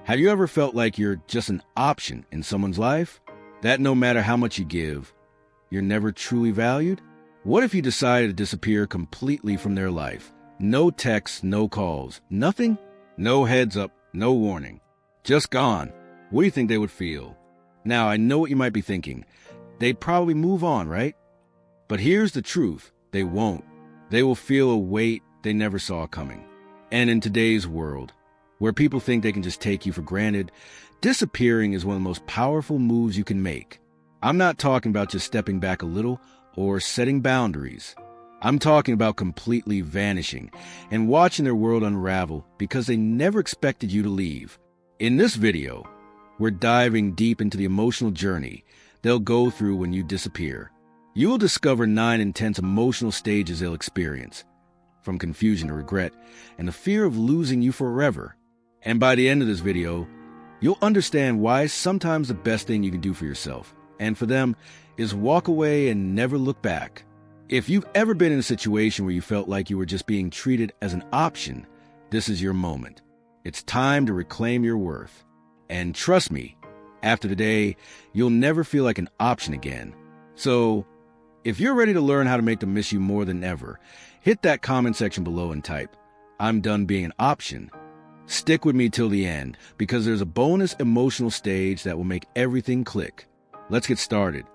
Have you ever felt like you're just an option in someone's life? That no matter how much you give, you're never truly valued? What if you decided to disappear completely from their life? No texts, no calls, nothing? No heads up, no warning. Just gone. What do you think they would feel? Now, I know what you might be thinking. They'd probably move on, right? But here's the truth. They won't. They will feel a weight they never saw coming. And in today's world, where people think they can just take you for granted, disappearing is one of the most powerful moves you can make. I'm not talking about just stepping back a little or setting boundaries. I'm talking about completely vanishing and watching their world unravel because they never expected you to leave. In this video, we're diving deep into the emotional journey they'll go through when you disappear. You will discover 9 intense emotional stages they'll experience, from confusion to regret and the fear of losing you forever. And by the end of this video, you'll understand why sometimes the best thing you can do for yourself and for them is walk away and never look back. If you've ever been in a situation where you felt like you were just being treated as an option, this is your moment. It's time to reclaim your worth. And trust me, after today, you'll never feel like an option again. So, if you're ready to learn how to make them miss you more than ever, hit that comment section below and type, "I'm done being an option." Stick with me till the end, because there's a bonus emotional stage that will make everything click. Let's get started.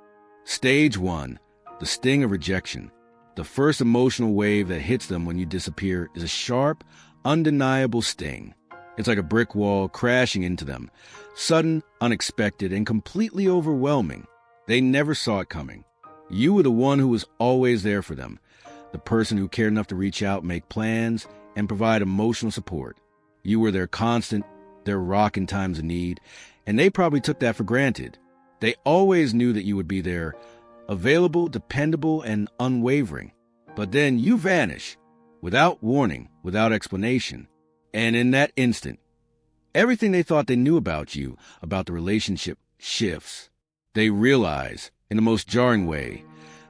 Stage 1. The sting of rejection. The first emotional wave that hits them when you disappear is a sharp, undeniable sting. It's like a brick wall crashing into them. Sudden, unexpected, and completely overwhelming. They never saw it coming. You were the one who was always there for them. The person who cared enough to reach out, make plans, and provide emotional support. You were their constant, their rock in times of need, and they probably took that for granted. They always knew that you would be there, available, dependable, and unwavering. But then you vanish, without warning, without explanation. And in that instant, everything they thought they knew about you, about the relationship, shifts. They realize, in the most jarring way,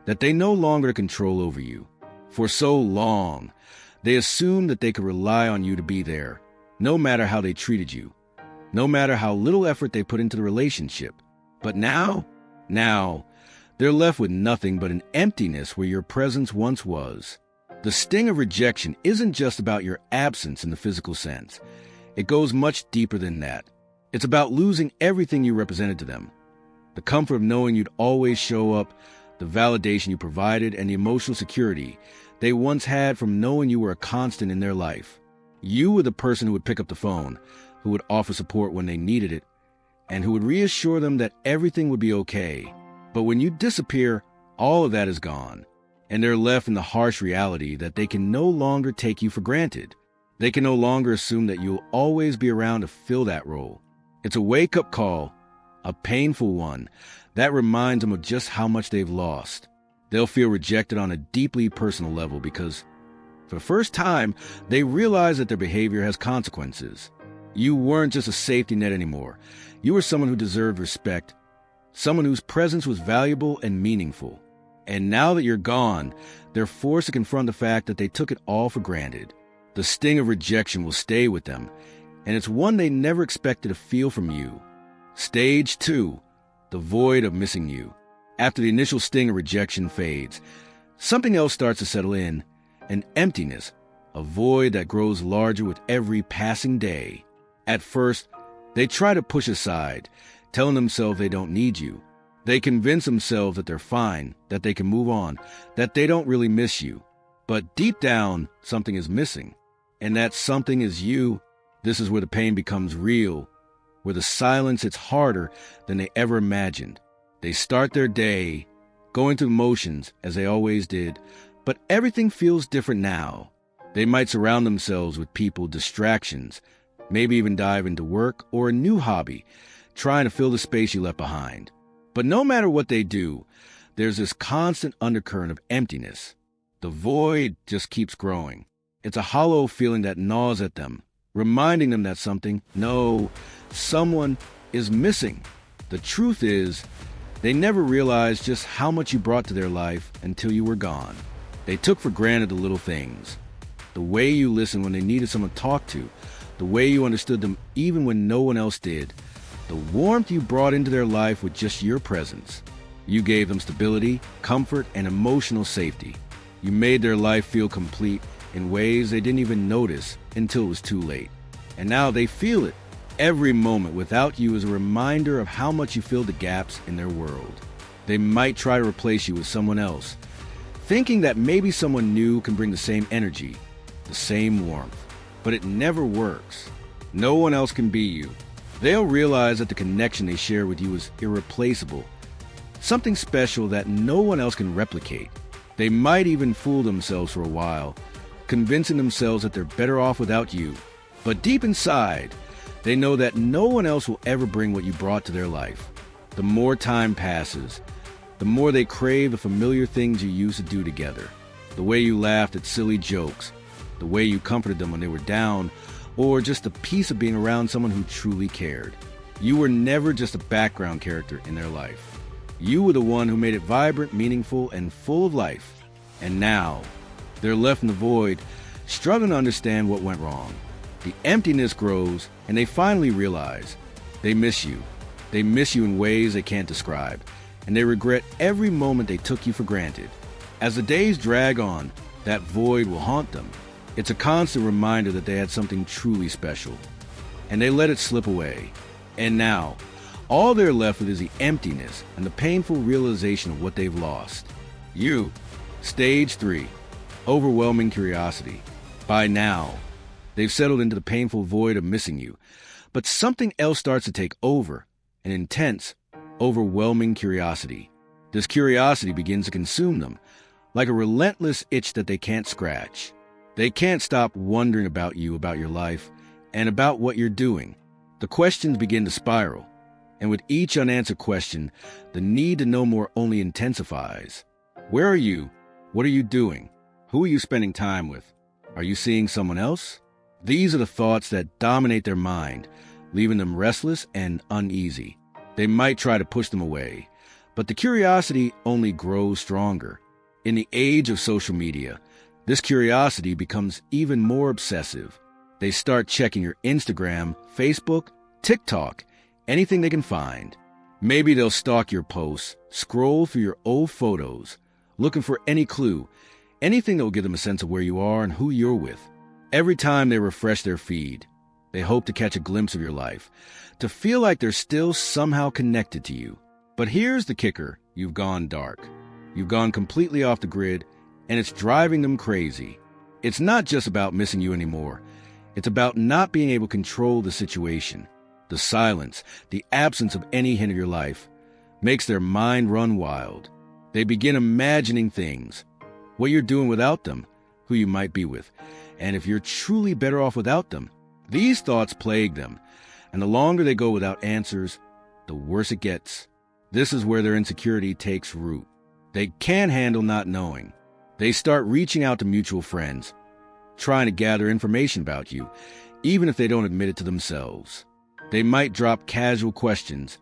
that they no longer control over you. For so long, they assumed that they could rely on you to be there, no matter how they treated you, no matter how little effort they put into the relationship. But now, they're left with nothing but an emptiness where your presence once was. The sting of rejection isn't just about your absence in the physical sense. It goes much deeper than that. It's about losing everything you represented to them. The comfort of knowing you'd always show up, the validation you provided, and the emotional security they once had from knowing you were a constant in their life. You were the person who would pick up the phone, who would offer support when they needed it, and who would reassure them that everything would be okay. But when you disappear, all of that is gone, and they're left in the harsh reality that they can no longer take you for granted. They can no longer assume that you'll always be around to fill that role. It's a wake-up call, a painful one, that reminds them of just how much they've lost. They'll feel rejected on a deeply personal level because, for the first time, they realize that their behavior has consequences. You weren't just a safety net anymore. You were someone who deserved respect, someone whose presence was valuable and meaningful. And now that you're gone, they're forced to confront the fact that they took it all for granted. The sting of rejection will stay with them, and it's one they never expected to feel from you. Stage 2. The void of missing you. After the initial sting of rejection fades, something else starts to settle in, an emptiness, a void that grows larger with every passing day. At first, they try to push aside, telling themselves they don't need you. They convince themselves that they're fine, that they can move on, that they don't really miss you. But deep down, something is missing. And that something is you. This is where the pain becomes real, where the silence hits harder than they ever imagined. They start their day, going through motions as they always did, but everything feels different now. They might surround themselves with people, distractions, maybe even dive into work or a new hobby, trying to fill the space you left behind. But no matter what they do, there's this constant undercurrent of emptiness. The void just keeps growing. It's a hollow feeling that gnaws at them, reminding them that someone is missing. The truth is, they never realized just how much you brought to their life until you were gone. They took for granted the little things. The way you listened when they needed someone to talk to, the way you understood them even when no one else did, the warmth you brought into their life with just your presence. You gave them stability, comfort, and emotional safety. You made their life feel complete in ways they didn't even notice until it was too late. And now they feel it. Every moment without you is a reminder of how much you fill the gaps in their world. They might try to replace you with someone else, thinking that maybe someone new can bring the same energy, the same warmth. But it never works. No one else can be you. They'll realize that the connection they share with you is irreplaceable, something special that no one else can replicate. They might even fool themselves for a while, convincing themselves that they're better off without you. But deep inside, they know that no one else will ever bring what you brought to their life. The more time passes, the more they crave the familiar things you used to do together. The way you laughed at silly jokes, the way you comforted them when they were down, or just the peace of being around someone who truly cared. You were never just a background character in their life. You were the one who made it vibrant, meaningful, and full of life. And now, they're left in the void, struggling to understand what went wrong. The emptiness grows, and they finally realize they miss you. They miss you in ways they can't describe, and they regret every moment they took you for granted. As the days drag on, that void will haunt them. It's a constant reminder that they had something truly special, and they let it slip away. And now, all they're left with is the emptiness and the painful realization of what they've lost. You. Stage 3. Overwhelming curiosity. By now, they've settled into the painful void of missing you, but something else starts to take over, an intense, overwhelming curiosity. This curiosity begins to consume them, like a relentless itch that they can't scratch. They can't stop wondering about you, about your life, and about what you're doing. The questions begin to spiral, and with each unanswered question, the need to know more only intensifies. Where are you? What are you doing? Who are you spending time with? Are you seeing someone else? These are the thoughts that dominate their mind, leaving them restless and uneasy. They might try to push them away, but the curiosity only grows stronger. In the age of social media, this curiosity becomes even more obsessive. They start checking your Instagram, Facebook, TikTok, anything they can find. Maybe they'll stalk your posts, scroll through your old photos, looking for any clue, anything that will give them a sense of where you are and who you're with. Every time they refresh their feed, they hope to catch a glimpse of your life, to feel like they're still somehow connected to you. But here's the kicker: you've gone dark. You've gone completely off the grid, and it's driving them crazy. It's not just about missing you anymore. It's about not being able to control the situation. The silence, the absence of any hint of your life, makes their mind run wild. They begin imagining things, what you're doing without them, who you might be with, and if you're truly better off without them. These thoughts plague them, and the longer they go without answers, the worse it gets. This is where their insecurity takes root. They can't handle not knowing. They start reaching out to mutual friends, trying to gather information about you, even if they don't admit it to themselves. They might drop casual questions,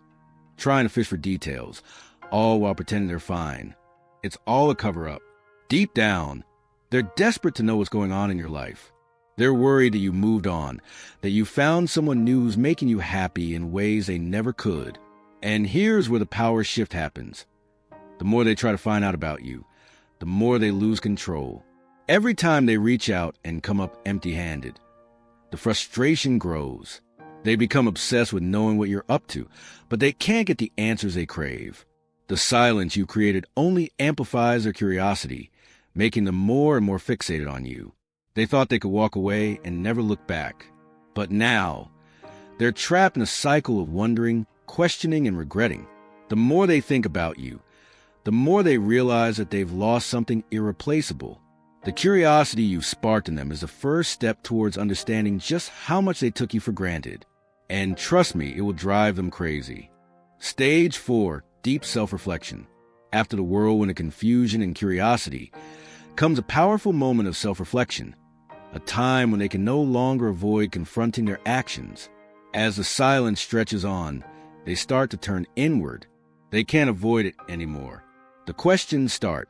trying to fish for details, all while pretending they're fine. It's all a cover-up. Deep down, they're desperate to know what's going on in your life. They're worried that you moved on, that you found someone new who's making you happy in ways they never could. And here's where the power shift happens. The more they try to find out about you, the more they lose control. Every time they reach out and come up empty-handed, the frustration grows. They become obsessed with knowing what you're up to, but they can't get the answers they crave. The silence you created only amplifies their curiosity, making them more and more fixated on you. They thought they could walk away and never look back. But now, they're trapped in a cycle of wondering, questioning, and regretting. The more they think about you, the more they realize that they've lost something irreplaceable. The curiosity you've sparked in them is the first step towards understanding just how much they took you for granted. And trust me, it will drive them crazy. Stage 4, deep self-reflection. After the whirlwind of confusion and curiosity comes a powerful moment of self-reflection, a time when they can no longer avoid confronting their actions. As the silence stretches on, they start to turn inward. They can't avoid it anymore. The questions start.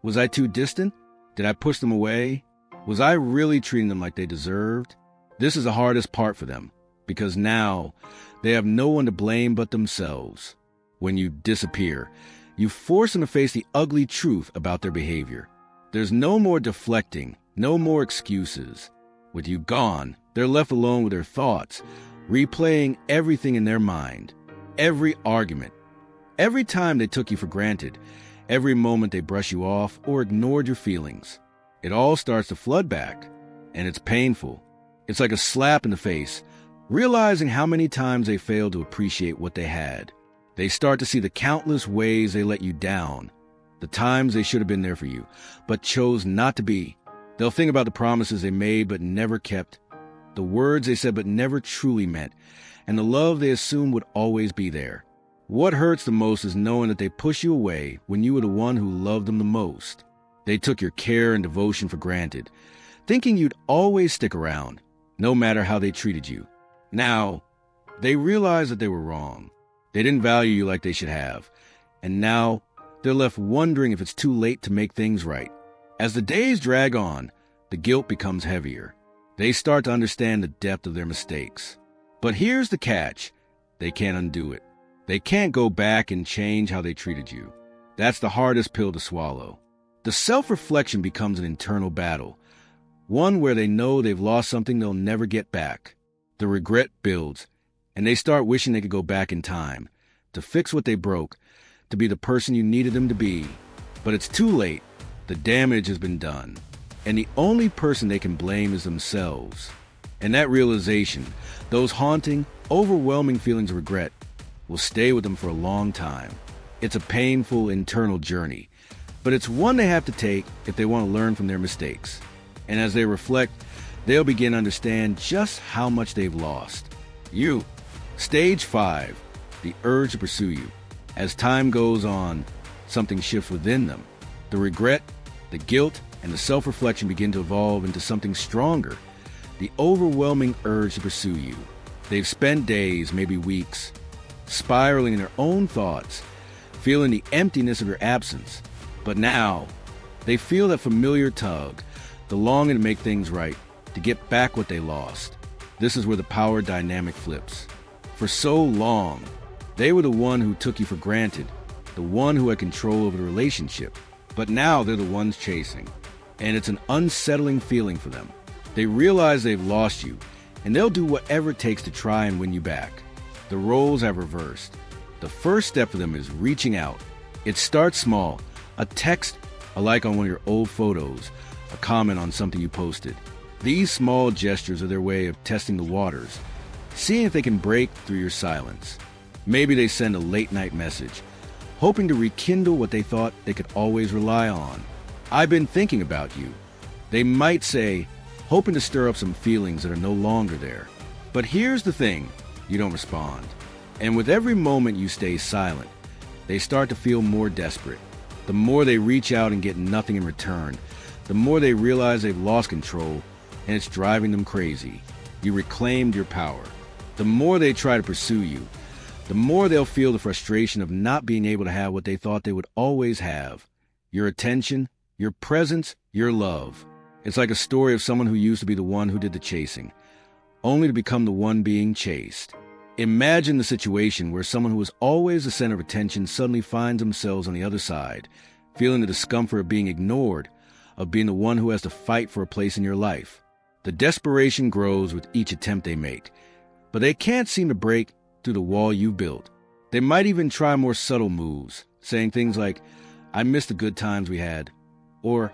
Was I too distant? Did I push them away? Was I really treating them like they deserved? This is the hardest part for them, because now they have no one to blame but themselves. When you disappear, you force them to face the ugly truth about their behavior. There's no more deflecting, no more excuses. With you gone, they're left alone with their thoughts, replaying everything in their mind. Every argument, every time they took you for granted, every moment they brushed you off or ignored your feelings. It all starts to flood back, and it's painful. It's like a slap in the face, realizing how many times they failed to appreciate what they had. They start to see the countless ways they let you down, the times they should have been there for you, but chose not to be. They'll think about the promises they made but never kept, the words they said but never truly meant, and the love they assumed would always be there. What hurts the most is knowing that they pushed you away when you were the one who loved them the most. They took your care and devotion for granted, thinking you'd always stick around, no matter how they treated you. Now, they realize that they were wrong. They didn't value you like they should have, and now they're left wondering if it's too late to make things right. As the days drag on, the guilt becomes heavier. They start to understand the depth of their mistakes. But here's the catch. They can't undo it. They can't go back and change how they treated you. That's the hardest pill to swallow. The self-reflection becomes an internal battle, one where they know they've lost something they'll never get back. The regret builds, and they start wishing they could go back in time, to fix what they broke, to be the person you needed them to be. But it's too late. The damage has been done, and the only person they can blame is themselves. And that realization, those haunting, overwhelming feelings of regret, will stay with them for a long time. It's a painful internal journey, but it's one they have to take if they want to learn from their mistakes. And as they reflect, they'll begin to understand just how much they've lost. Stage 5, the urge to pursue you. As time goes on, something shifts within them. The regret, the guilt, and the self-reflection begin to evolve into something stronger. The overwhelming urge to pursue you. They've spent days, maybe weeks, spiraling in their own thoughts, feeling the emptiness of your absence. But now, they feel that familiar tug, the longing to make things right, to get back what they lost. This is where the power dynamic flips. For so long, they were the one who took you for granted, the one who had control over the relationship. But now they're the ones chasing, and it's an unsettling feeling for them. They realize they've lost you, and they'll do whatever it takes to try and win you back. The roles have reversed. The first step for them is reaching out. It starts small, a text, a like on one of your old photos, a comment on something you posted. These small gestures are their way of testing the waters, seeing if they can break through your silence. Maybe they send a late-night message, hoping to rekindle what they thought they could always rely on. I've been thinking about you. They might say, hoping to stir up some feelings that are no longer there. But here's the thing, you don't respond. And with every moment you stay silent, they start to feel more desperate. The more they reach out and get nothing in return, the more they realize they've lost control, and it's driving them crazy. You reclaimed your power. The more they try to pursue you, the more they'll feel the frustration of not being able to have what they thought they would always have. Your attention, your presence, your love. It's like a story of someone who used to be the one who did the chasing, only to become the one being chased. Imagine the situation where someone who was always the center of attention suddenly finds themselves on the other side, feeling the discomfort of being ignored, of being the one who has to fight for a place in your life. The desperation grows with each attempt they make, but they can't seem to break through the wall you've built. They might even try more subtle moves, saying things like, "I miss the good times we had," or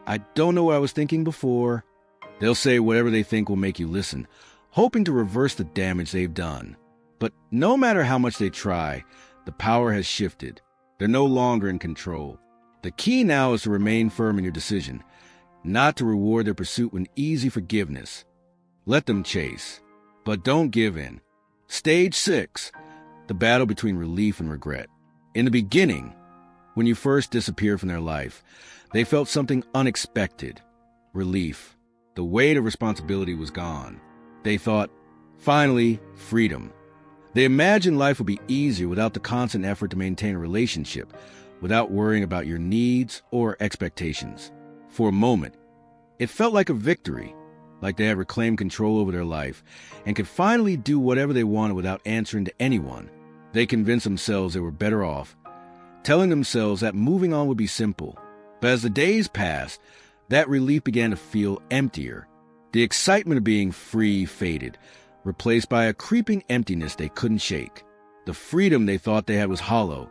"I don't know what I was thinking before." They'll say whatever they think will make you listen, hoping to reverse the damage they've done. But no matter how much they try, the power has shifted. They're no longer in control. The key now is to remain firm in your decision, not to reward their pursuit with easy forgiveness. Let them chase, but don't give in. Stage 6, the battle between relief and regret. In the beginning, when you first disappeared from their life, they felt something unexpected, relief. The weight of responsibility was gone. They thought, finally, freedom. They imagined life would be easier without the constant effort to maintain a relationship, without worrying about your needs or expectations. For a moment, it felt like a victory. like they had reclaimed control over their life and could finally do whatever they wanted without answering to anyone. They convinced themselves they were better off, telling themselves that moving on would be simple. But as the days passed, that relief began to feel emptier. The excitement of being free faded, replaced by a creeping emptiness they couldn't shake. The freedom they thought they had was hollow,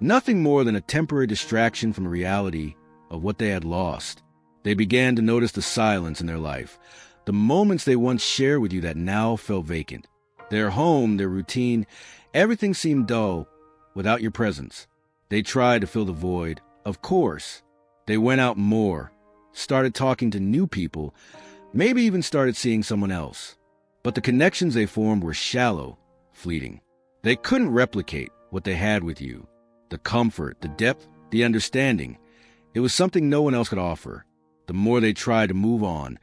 nothing more than a temporary distraction from the reality of what they had lost. They began to notice the silence in their life, the moments they once shared with you that now felt vacant. Their home, their routine, everything seemed dull without your presence. They tried to fill the void, of course. They went out more, started talking to new people, maybe even started seeing someone else. But the connections they formed were shallow, fleeting. They couldn't replicate what they had with you. The comfort, the depth, the understanding. It was something no one else could offer. The more they tried to move on,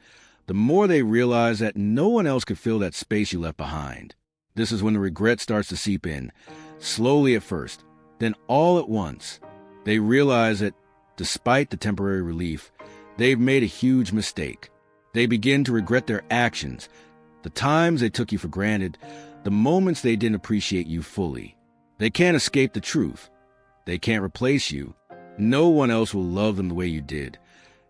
the more they realized that no one else could fill that space you left behind. This is when the regret starts to seep in, slowly at first, then all at once. They realize that, despite the temporary relief, they've made a huge mistake. They begin to regret their actions, the times they took you for granted, the moments they didn't appreciate you fully. They can't escape the truth. They can't replace you. No one else will love them the way you did.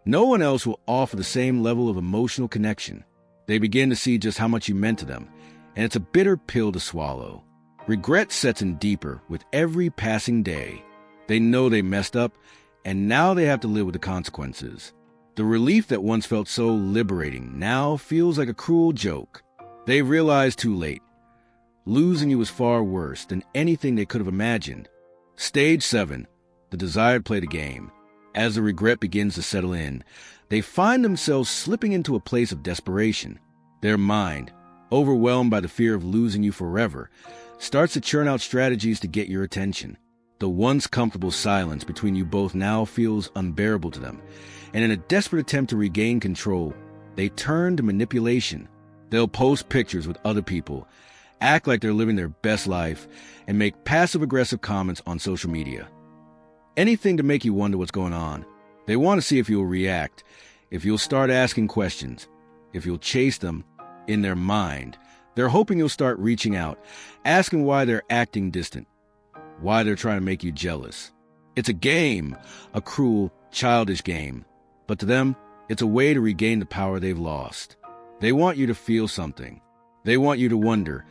No one else will offer the same level of emotional connection. They begin to see just how much you meant to them, and it's a bitter pill to swallow. Regret sets in deeper with every passing day. They know they messed up, and now they have to live with the consequences. The relief that once felt so liberating now feels like a cruel joke. They realize too late. Losing you was far worse than anything they could have imagined. Stage 7, the desire to play the game. As the regret begins to settle in, they find themselves slipping into a place of desperation. Their mind, overwhelmed by the fear of losing you forever, starts to churn out strategies to get your attention. The once comfortable silence between you both now feels unbearable to them, and in a desperate attempt to regain control, they turn to manipulation. They'll post pictures with other people, act like they're living their best life, and make passive-aggressive comments on social media. Anything to make you wonder what's going on. They want to see if you'll react, if you'll start asking questions, if you'll chase them in their mind. They're hoping you'll start reaching out, asking why they're acting distant, why they're trying to make you jealous. It's a game, a cruel, childish game. But to them, it's a way to regain the power they've lost. They want you to feel something. They want you to wonder,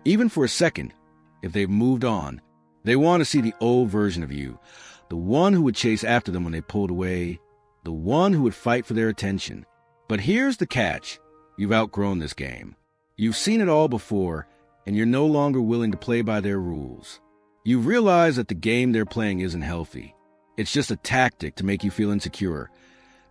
even for a second, if they've moved on. They want to see the old version of you, the one who would chase after them when they pulled away, the one who would fight for their attention. But here's the catch. You've outgrown this game. You've seen it all before, and you're no longer willing to play by their rules. You realize that the game they're playing isn't healthy. It's just a tactic to make you feel insecure,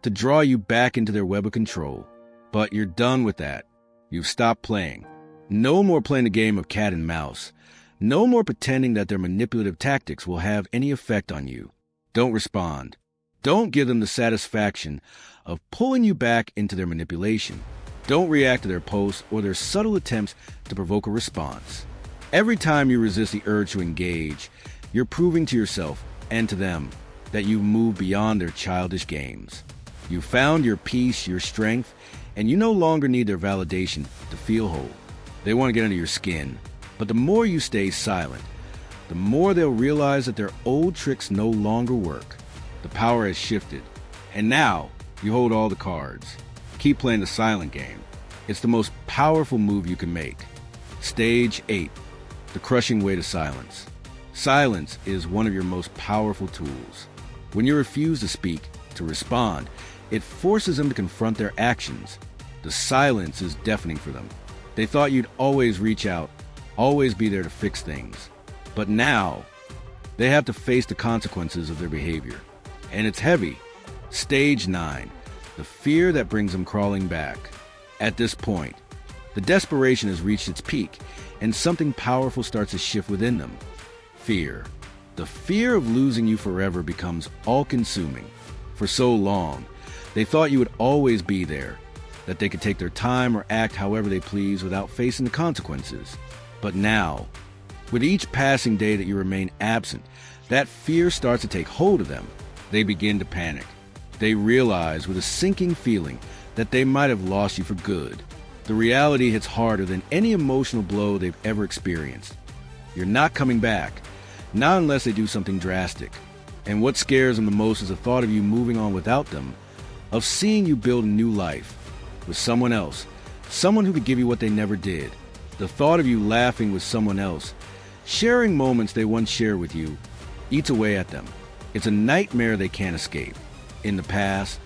to draw you back into their web of control. But you're done with that. You've stopped playing. No more playing the game of cat and mouse. No more pretending that their manipulative tactics will have any effect on you. Don't respond. Don't give them the satisfaction of pulling you back into their manipulation. Don't react to their posts or their subtle attempts to provoke a response. Every time you resist the urge to engage, you're proving to yourself and to them that you've moved beyond their childish games. You've found your peace, your strength, and you no longer need their validation to feel whole. They want to get under your skin, but the more you stay silent, the more they'll realize that their old tricks no longer work. The power has shifted, and now you hold all the cards. Keep playing the silent game. It's the most powerful move you can make. Stage 8, the crushing weight of silence. Silence is one of your most powerful tools. When you refuse to speak, to respond, it forces them to confront their actions. The silence is deafening for them. They thought you'd always reach out, always be there to fix things. But now, they have to face the consequences of their behavior. And it's heavy. Stage 9, the fear that brings them crawling back. At this point, the desperation has reached its peak, and something powerful starts to shift within them. Fear. The fear of losing you forever becomes all-consuming. For so long, they thought you would always be there, that they could take their time or act however they please without facing the consequences. But now, with each passing day that you remain absent, that fear starts to take hold of them. They begin to panic. They realize with a sinking feeling that they might have lost you for good. The reality hits harder than any emotional blow they've ever experienced. You're not coming back, not unless they do something drastic. And what scares them the most is the thought of you moving on without them, of seeing you build a new life with someone else, someone who could give you what they never did. The thought of you laughing with someone else, sharing moments they once shared with you, eats away at them. It's a nightmare they can't escape. In the past,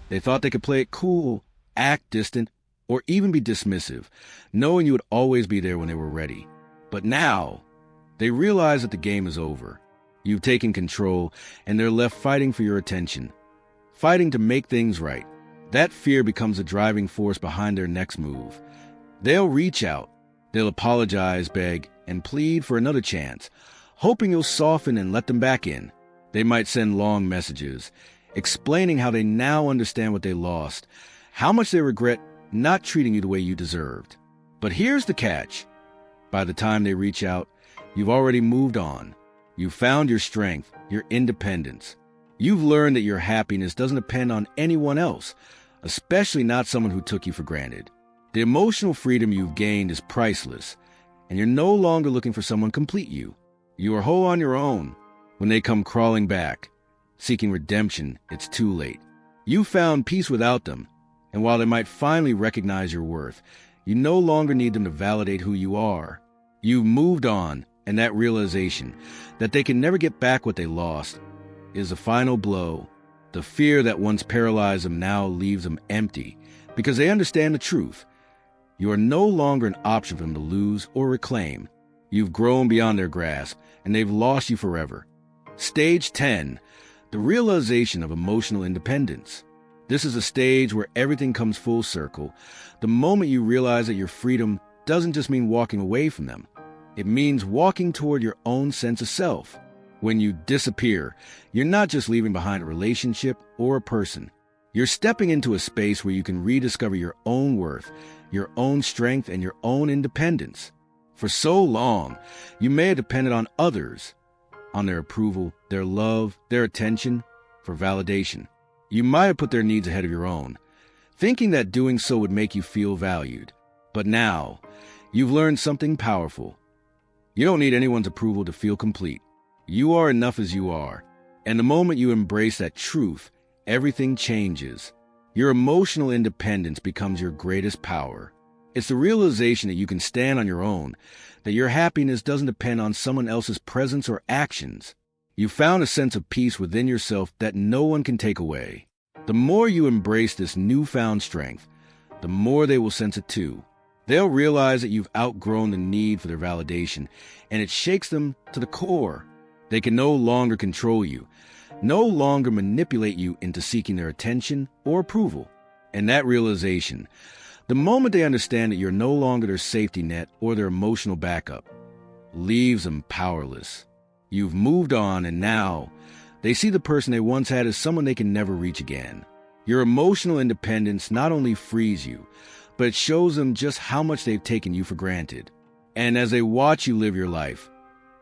they thought they could play it cool, act distant, or even be dismissive, knowing you would always be there when they were ready. But now, they realize that the game is over. You've taken control, and they're left fighting for your attention, fighting to make things right. That fear becomes the driving force behind their next move. They'll reach out, they'll apologize, beg, and plead for another chance, hoping you'll soften and let them back in. They might send long messages, explaining how they now understand what they lost, how much they regret not treating you the way you deserved. But here's the catch. By the time they reach out, you've already moved on. You've found your strength, your independence. You've learned that your happiness doesn't depend on anyone else, especially not someone who took you for granted. The emotional freedom you've gained is priceless, and you're no longer looking for someone to complete you. You are whole on your own. When they come crawling back, seeking redemption, it's too late. You found peace without them, and while they might finally recognize your worth, you no longer need them to validate who you are. You've moved on, and that realization that they can never get back what they lost is the final blow. The fear that once paralyzed them now leaves them empty, because they understand the truth. You are no longer an option for them to lose or reclaim. You've grown beyond their grasp, and they've lost you forever. Stage 10, the realization of emotional independence. This is a stage where everything comes full circle. The moment you realize that your freedom doesn't just mean walking away from them. It means walking toward your own sense of self. When you disappear, you're not just leaving behind a relationship or a person. You're stepping into a space where you can rediscover your own worth, your own strength, and your own independence. For so long, you may have depended on others, on their approval, their love, their attention, for validation. You might have put their needs ahead of your own, thinking that doing so would make you feel valued. But now, you've learned something powerful. You don't need anyone's approval to feel complete. You are enough as you are. And the moment you embrace that truth, everything changes. Your emotional independence becomes your greatest power. It's the realization that you can stand on your own, that your happiness doesn't depend on someone else's presence or actions. You found a sense of peace within yourself that no one can take away. The more you embrace this newfound strength, the more they will sense it too. They'll realize that you've outgrown the need for their validation, and it shakes them to the core. They can no longer control you, no longer manipulate you into seeking their attention or approval. And that realization, the moment they understand that you're no longer their safety net or their emotional backup, leaves them powerless. You've moved on, and now they see the person they once had as someone they can never reach again. Your emotional independence not only frees you, but it shows them just how much they've taken you for granted. And as they watch you live your life,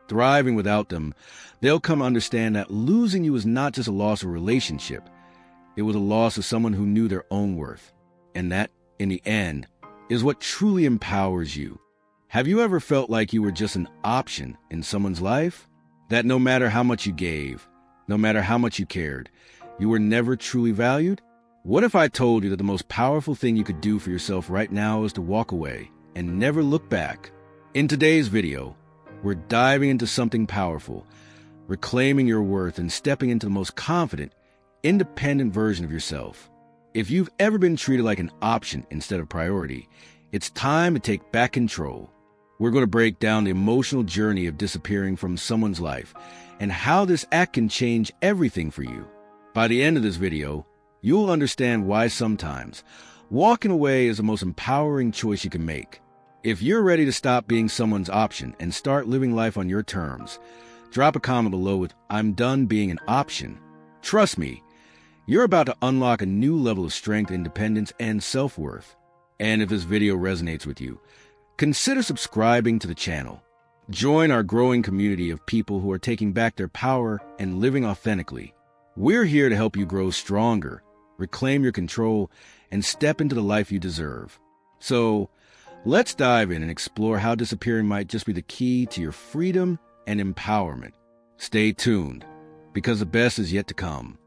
thriving without them, they'll come to understand that losing you is not just a loss of a relationship. It was a loss of someone who knew their own worth. And that, in the end, is what truly empowers you. Have you ever felt like you were just an option in someone's life? That no matter how much you gave, no matter how much you cared, you were never truly valued? What if I told you that the most powerful thing you could do for yourself right now is to walk away and never look back? In today's video, we're diving into something powerful, reclaiming your worth and stepping into the most confident, independent version of yourself. If you've ever been treated like an option instead of priority, it's time to take back control. We're going to break down the emotional journey of disappearing from someone's life and how this act can change everything for you. By the end of this video, you'll understand why sometimes walking away is the most empowering choice you can make. If you're ready to stop being someone's option and start living life on your terms, drop a comment below with "I'm done being an option." Trust me, you're about to unlock a new level of strength, independence, and self-worth. And if this video resonates with you, consider subscribing to the channel. Join our growing community of people who are taking back their power and living authentically. We're here to help you grow stronger, reclaim your control, and step into the life you deserve. So, let's dive in and explore how disappearing might just be the key to your freedom and empowerment. Stay tuned, because the best is yet to come.